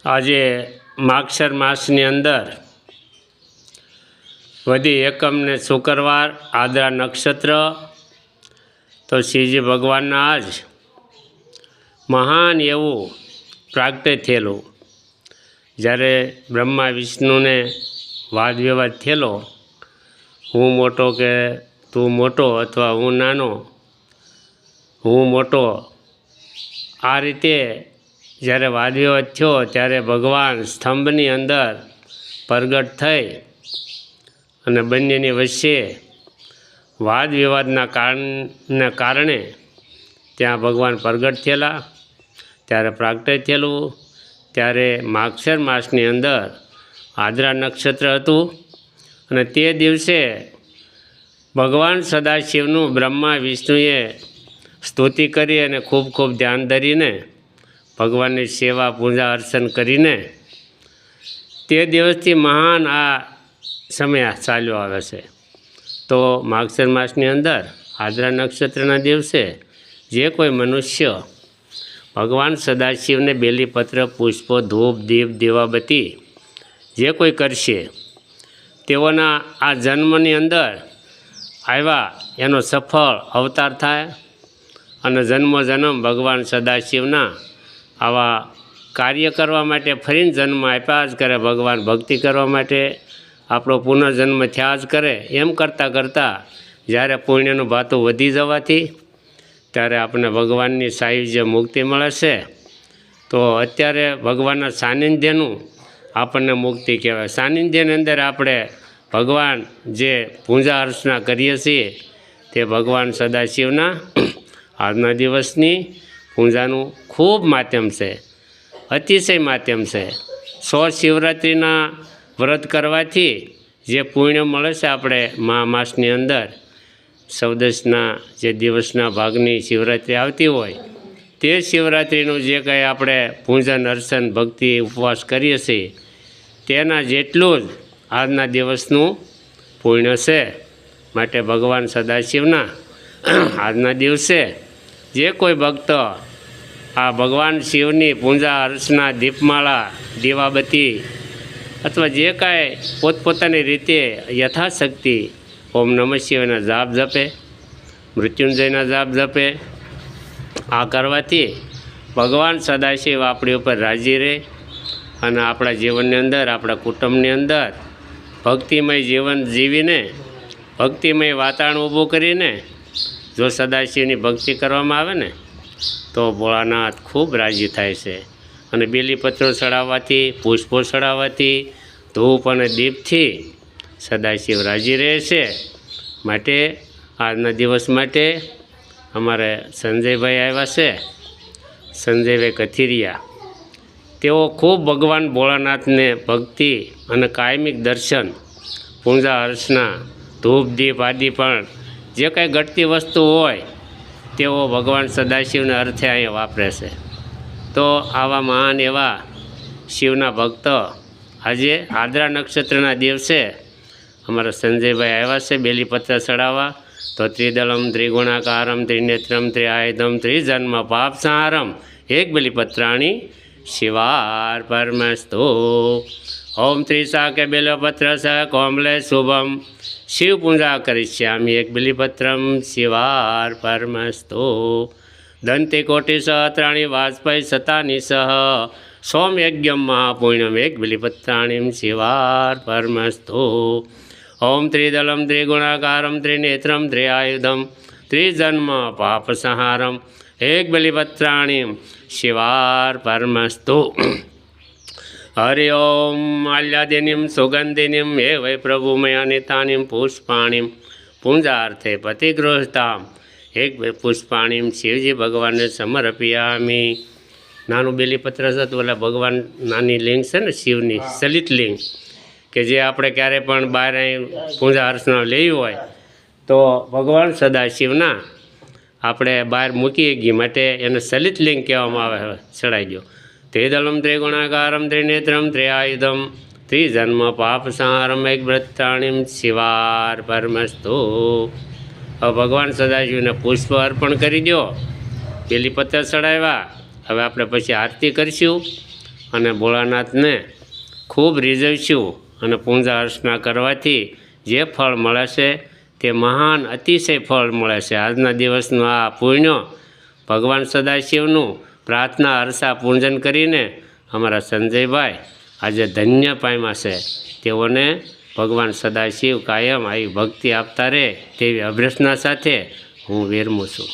આજે માગસર માસની અંદર વધી એકમને શુક્રવાર આદ્રા નક્ષત્ર તો શ્રીજી ભગવાનના આજ મહાન એવું પ્રાગટ્ય થયેલું. જ્યારે બ્રહ્મા વિષ્ણુને વાદ વિવાદ થયેલો, હું મોટો કે તું મોટો અથવા હું નાનો, હું મોટો, આ રીતે જ્યારે વાદ વિવાદ થયો ત્યારે ભગવાન સ્તંભની અંદર પ્રગટ થઈ અને બંનેની વચ્ચે વાદ વિવાદના કારણે ત્યાં ભગવાન પ્રગટ થયેલા. ત્યારે પ્રાગટ્ય થયેલું. ત્યારે માગસર માસની અંદર આદ્રા નક્ષત્ર હતું અને તે દિવસે ભગવાન સદાશિવનું બ્રહ્મા વિષ્ણુએ સ્તુતિ કરી અને ખૂબ ખૂબ ધ્યાન ધરીને ભગવાનની સેવા પૂજા અર્ચન કરીને તે દિવસથી મહાન આ સમય ચાલ્યો આવે છે. તો માગસર માસની અંદર આદ્રા નક્ષત્રના દિવસે જે કોઈ મનુષ્ય ભગવાન સદાશિવને બેલીપત્ર, પુષ્પો, ધૂપ, દીપ, દીવાબત્તી જે કોઈ કરશે તેઓના આ જન્મની અંદર આવ્યા એનો સફળ અવતાર થાય અને જન્મ ભગવાન સદાશિવના આવા કાર્ય કરવા માટે ફરીને જન્મ આપ્યા જ કરે. ભગવાન ભક્તિ કરવા માટે આપણો પુનર્જન્મ થયા જ કરે. એમ કરતાં જ્યારે પુણ્યનું ભાતું વધી જવાથી ત્યારે આપણને ભગવાનની સાયુજ્ય મુક્તિ મળે છે. તો અત્યારે ભગવાનના સાનિધ્યનું આપણને મુક્તિ કહેવાય. સાનિધ્યની અંદર આપણે ભગવાન જે પૂજા અર્ચના કરીએ છીએ તે ભગવાન સદાશિવના આજના દિવસની પૂજાનું ખૂબ માધ્યમ છે, અતિશય માધ્યમ છે. 100 શિવરાત્રિના વ્રત કરવાથી જે પુણ્ય મળે છે આપણે માસની અંદર 14ના જે દિવસના ભાગની શિવરાત્રિ આવતી હોય તે શિવરાત્રિનું જે કંઈ આપણે પૂજન અર્ચન ભક્તિ ઉપવાસ કરીએ છીએ તેના જેટલું જ આજના દિવસનું પુણ્ય છે. માટે ભગવાન સદાશિવના આજના દિવસે જે કોઈ ભક્ત આ ભગવાન શિવની પૂજા અર્ચના, દીપમાળા, દીવાબત્તી અથવા જે કાંઈ પોતપોતાની રીતે યથાશક્તિ ઓમ નમઃ શિવાયના જાપ જપે, મૃત્યુંજયના જાપ જપે, આ કરવાથી ભગવાન સદાશિવ આપણી ઉપર રાજી રહે અને આપણા જીવનની અંદર, આપણા કુટુંબની અંદર ભક્તિમય જીવન જીવીને ભક્તિમય વાતાવરણ ઊભું કરીને જો સદાશિવની ભક્તિ કરવામાં આવે ને તો ભોળાનાથ ખૂબ રાજી થાય છે. અને બેલીપત્રો ચડાવવાથી, પુષ્પો ચડાવવાથી, ધૂપ અને દીપથી સદાશિવ રાજી રહે છે. માટે આજના દિવસ માટે અમારે સંજયભાઈ આવ્યા છે, સંજયભાઈ કથિરિયા. તેઓ ખૂબ ભગવાન ભોળાનાથને ભક્તિ અને કાયમિક દર્શન, પૂજા અર્ચના, ધૂપ દીપ આદિ પણ જે કાંઈ ઘટતી વસ્તુ હોય તેઓ ભગવાન સદાશિવને અર્થે અહીંયા વાપરે છે. તો આવા મહાન એવા શિવના ભક્ત આજે આદ્રા નક્ષત્રના દિવસે અમારા સંજયભાઈ આવ્યા છે બેલીપત્ર ચડાવવા. તો ત્રિદલમ ત્રિગુણાકારમ ત્રિનેત્રમ ત્રિઆયુધમ ત્રિજન્મ પાપ સંહારમ એક બેલીપત્રાણી શિવાર પરમસ્તુ. ઓમ ત્રિશાકે બેલપત્ર સ કોમલે શુભમ શિવ પૂજા કરિષ્યામિ એક બેલીપત્રમ શિવાર પરમસ્તુ. દંતી કોટિ સહસ્રાણી વાજપેયી શતાની સહ સોમ યજ્ઞમ મહાપુણ્યમ એક બેલીપત્રાણીમ શિવાર પરમસ્તુ. ઓમ ત્રિદલમ ત્રિગુણાકારમ ત્રિનેત્રમ ત્રિઆયુધમ ત્રિજન્મ પાપ સંહારમ એક બેલીપત્રાણીમ શિવાર પરમસ્તુ. હરિ ઓમ માલ્યાદિનીમ સુગંધિનીમ હે વૈ પ્રભુમયાનિતાનીમ પુષ્પાણીમ પૂજાર્થે પતિગૃહતામ એક પુષ્પાણીમ શિવજી ભગવાનને સમર્પયામી. નાનું બેલીપત્ર છે તો ઓલા ભગવાન નાની લિંગ છે ને શિવની સલિત લિંગ કે જે આપણે ક્યારે પણ બહાર પૂજા અર્ચના લેવી હોય તો ભગવાન સદાશિવના આપણે બહાર મૂકીએ ગઈ માટે એને સલિત લિંગ કહેવામાં આવે. ચડાઈ દો. ત્રિદલમ ત્રિગુણાકારમ ત્રિનેત્રમ ત્રિઆયુધમ ત્રિજન્મ પાપ સંહારમ એક વ્રતાણીમ શિવાર પરમસ્તુ. હવે ભગવાન સદાશિવને પુષ્પ અર્પણ કરી દો, બેલીપત્ર ચડાવ્યા. હવે આપણે પછી આરતી કરીશું અને ભોળાનાથને ખૂબ રીઝવશું અને પૂજા અર્ચના કરવાથી જે ફળ મળે છે તે મહાન અતિશય ફળ મળે છે. આજના દિવસનું આ પુણ્ય ભગવાન સદાશિવનું પ્રાર્થના અરસા પૂજન કરીને અમારા સંજયભાઈ આજે ધન્ય પામ્યા છે. તેઓને ભગવાન સદાશિવ કાયમ આવી ભક્તિ આપતા રહે તેવી અભ્યર્થના સાથે હું વિરમું છું.